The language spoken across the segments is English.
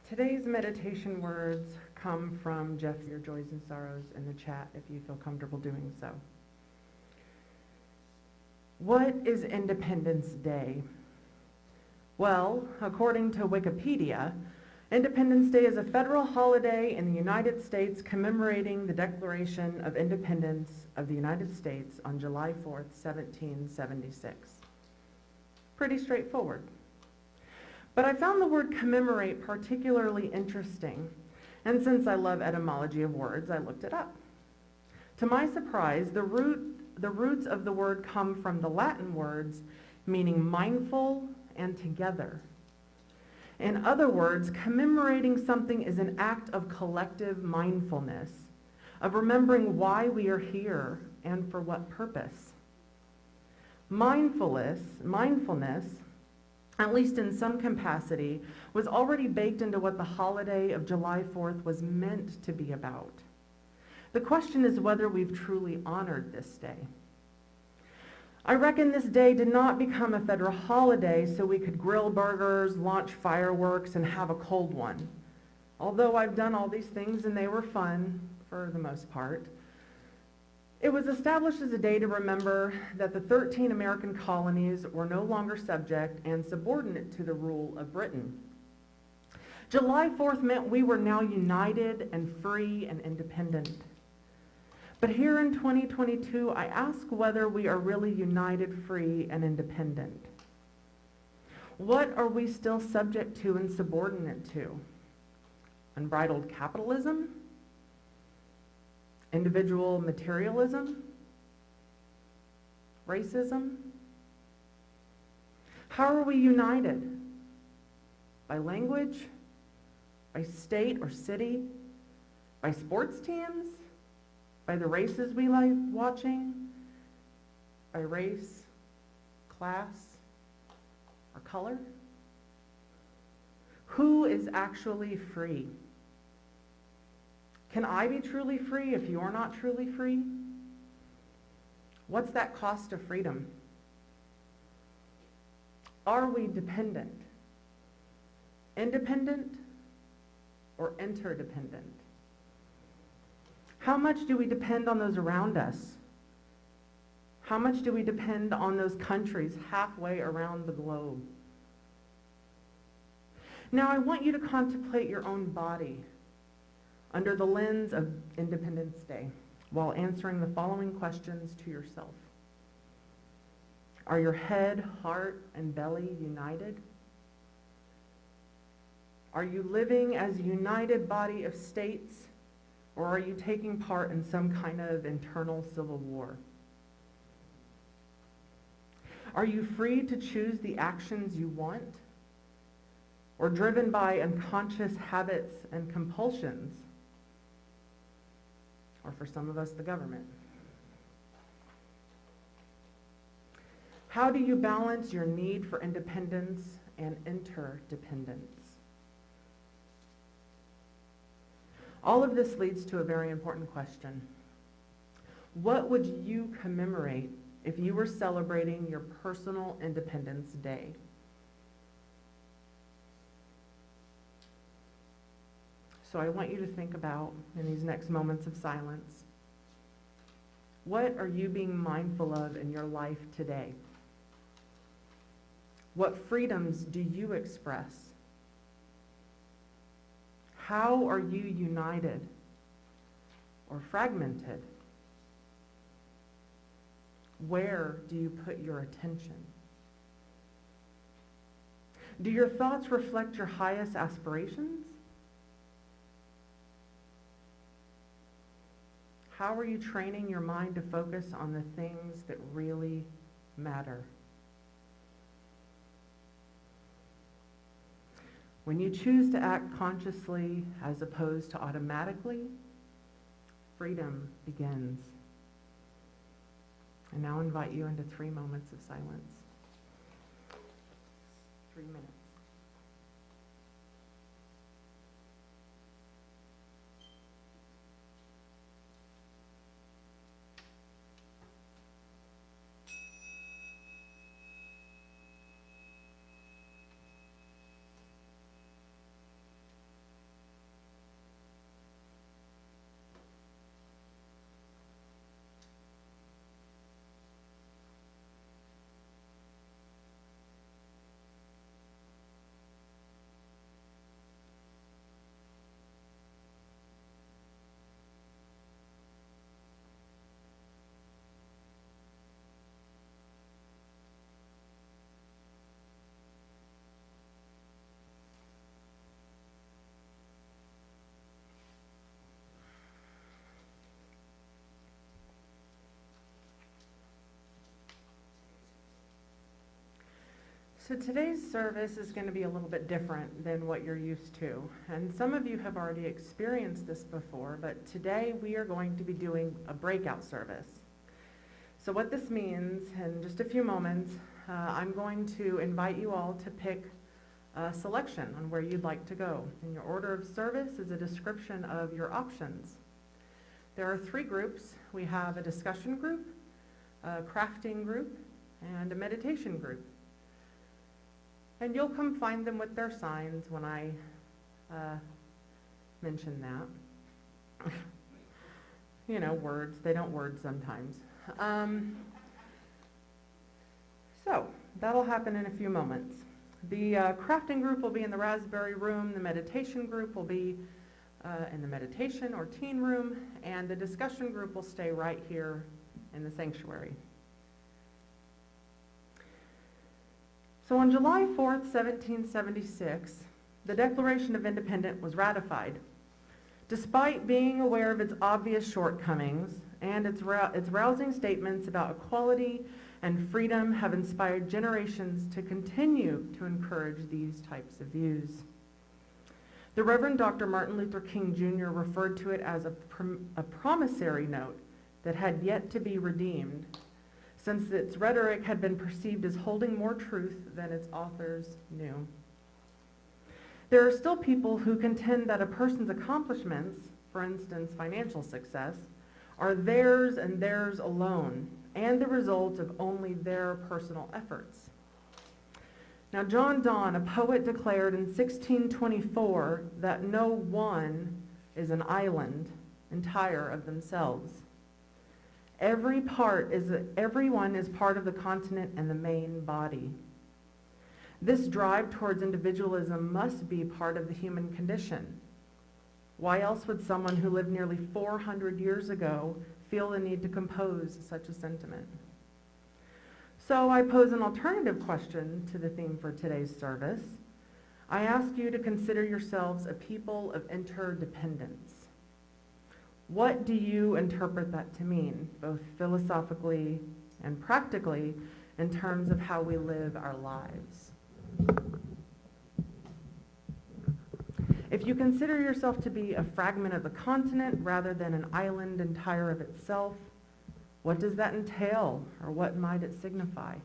Today's meditation words come from Jeff, Your Joys and Sorrows in the chat if you feel comfortable doing so. What is Independence Day? Well, according to Wikipedia, Independence Day is a federal holiday in the United States commemorating the Declaration of Independence of the United States on July 4th, 1776. Pretty straightforward. But I found the word commemorate particularly interesting, and since I love etymology of words, I looked it up. To my surprise, the roots of the word come from the Latin words meaning mindful and together. In other words, commemorating something is an act of collective mindfulness, of remembering why we are here and for what purpose. Mindfulness, at least in some capacity, was already baked into what the holiday of July 4th was meant to be about. The question is whether we've truly honored this day. I reckon this day did not become a federal holiday so we could grill burgers, launch fireworks, and have a cold one. Although I've done all these things and they were fun for the most part. It was established as a day to remember that the 13 American colonies were no longer subject and subordinate to the rule of Britain. July 4th meant we were now united and free and independent. But here in 2022, I ask whether we are really united, free, and independent. What are we still subject to and subordinate to? Unbridled capitalism? Individual materialism? Racism? How are we united? By language? By state or city? By sports teams? By the races we like watching? By race, class, or color? Who is actually free? Can I be truly free if you're not truly free? What's that cost of freedom? Are we dependent? Independent or interdependent? How much do we depend on those around us? How much do we depend on those countries halfway around the globe? Now I want you to contemplate your own body under the lens of Independence Day while answering the following questions to yourself. Are your head, heart, and belly united? Are you living as a united body of states, or are you taking part in some kind of internal civil war? Are you free to choose the actions you want, or driven by unconscious habits and compulsions? Or for some of us, the government. How do you balance your need for independence and interdependence? All of this leads to a very important question. What would you commemorate if you were celebrating your personal Independence Day? So I want you to think about, in these next moments of silence, what are you being mindful of in your life today? What freedoms do you express? How are you united or fragmented? Where do you put your attention? Do your thoughts reflect your highest aspirations? How are you training your mind to focus on the things that really matter? When you choose to act consciously as opposed to automatically, freedom begins. I now invite you into 3 moments of silence. 3 minutes. So today's service is going to be a little bit different than what you're used to. And some of you have already experienced this before, but today we are going to be doing a breakout service. So what this means, in just a few moments, I'm going to invite you all to pick a selection on where you'd like to go. And your order of service is a description of your options. There are 3 groups. We have a discussion group, a crafting group, and a meditation group. And you'll come find them with their signs when I mention that. You know, words, they don't word sometimes. So, that'll happen in a few moments. The crafting group will be in the Raspberry Room, the meditation group will be in the meditation or teen room, and the discussion group will stay right here in the sanctuary. So on July 4th, 1776, the Declaration of Independence was ratified. Despite being aware of its obvious shortcomings, and its rousing statements about equality and freedom have inspired generations to continue to encourage these types of views. The Reverend Dr. Martin Luther King Jr. referred to it as a promissory note that had yet to be redeemed, since its rhetoric had been perceived as holding more truth than its authors knew. There are still people who contend that a person's accomplishments, for instance financial success, are theirs and theirs alone, and the result of only their personal efforts. Now, John Donne, a poet, declared in 1624 that no one is an island entire of themselves. Everyone is part of the continent and the main body. This drive towards individualism must be part of the human condition. Why else would someone who lived nearly 400 years ago feel the need to compose such a sentiment? So I pose an alternative question to the theme for today's service. I ask you to consider yourselves a people of interdependence. What do you interpret that to mean, both philosophically and practically, in terms of how we live our lives? If you consider yourself to be a fragment of the continent rather than an island entire of itself, what does that entail, or what might it signify?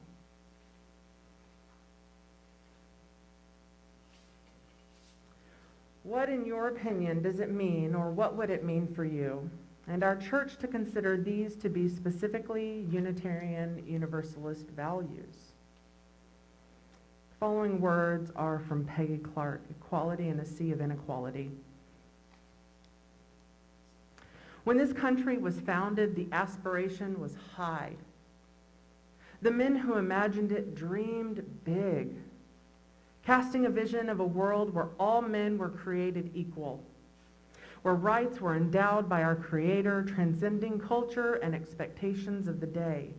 What, in your opinion, does it mean, or what would it mean for you and our church to consider these to be specifically Unitarian Universalist values? The following words are from Peggy Clark, Equality in a Sea of Inequality. When this country was founded, the aspiration was high. The men who imagined it dreamed big, casting a vision of a world where all men were created equal, where rights were endowed by our Creator, transcending culture and expectations of the day,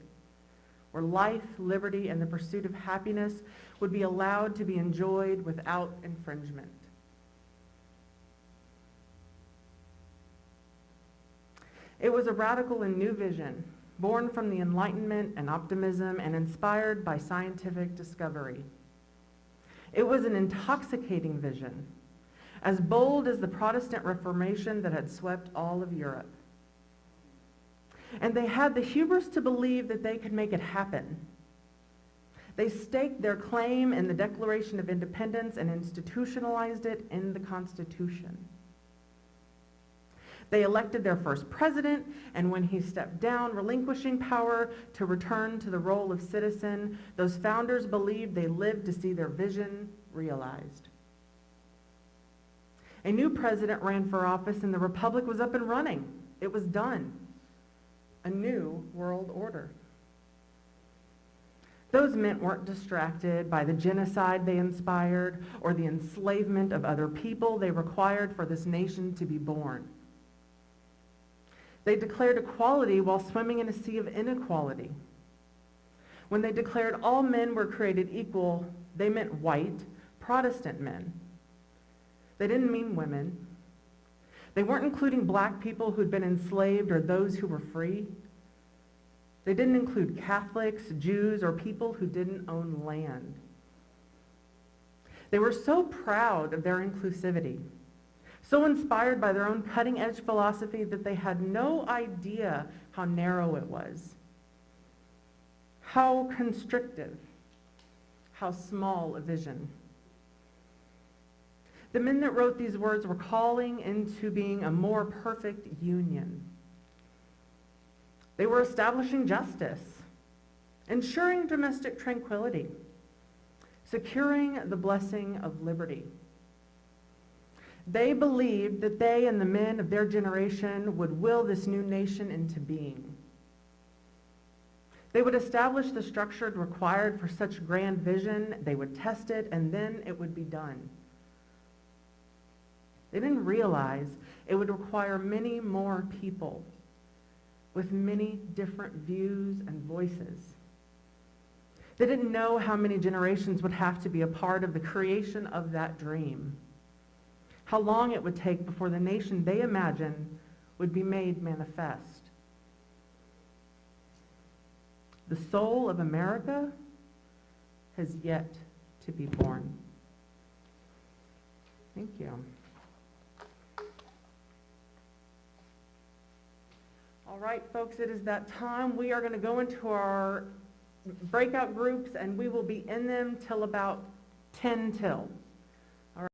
where life, liberty, and the pursuit of happiness would be allowed to be enjoyed without infringement. It was a radical and new vision, born from the Enlightenment and optimism and inspired by scientific discovery. It was an intoxicating vision, as bold as the Protestant Reformation that had swept all of Europe. And they had the hubris to believe that they could make it happen. They staked their claim in the Declaration of Independence and institutionalized it in the Constitution. They elected their first president, and when he stepped down, relinquishing power to return to the role of citizen, those founders believed they lived to see their vision realized. A new president ran for office, and the republic was up and running. It was done. A new world order. Those men weren't distracted by the genocide they inspired or the enslavement of other people they required for this nation to be born. They declared equality while swimming in a sea of inequality. When they declared all men were created equal, they meant white, Protestant men. They didn't mean women. They weren't including black people who'd been enslaved or those who were free. They didn't include Catholics, Jews, or people who didn't own land. They were so proud of their inclusivity, so inspired by their own cutting-edge philosophy that they had no idea how narrow it was, how constrictive, how small a vision. The men that wrote these words were calling into being a more perfect union. They were establishing justice, ensuring domestic tranquility, securing the blessing of liberty. They believed that they and the men of their generation would will this new nation into being. They would establish the structure required for such grand vision, they would test it, and then it would be done. They didn't realize it would require many more people with many different views and voices. They didn't know how many generations would have to be a part of the creation of that dream, how long it would take before the nation they imagined would be made manifest. The soul of America has yet to be born. Thank you. All right, folks, it is that time. We are going to go into our breakout groups, and we will be in them till about 10 till.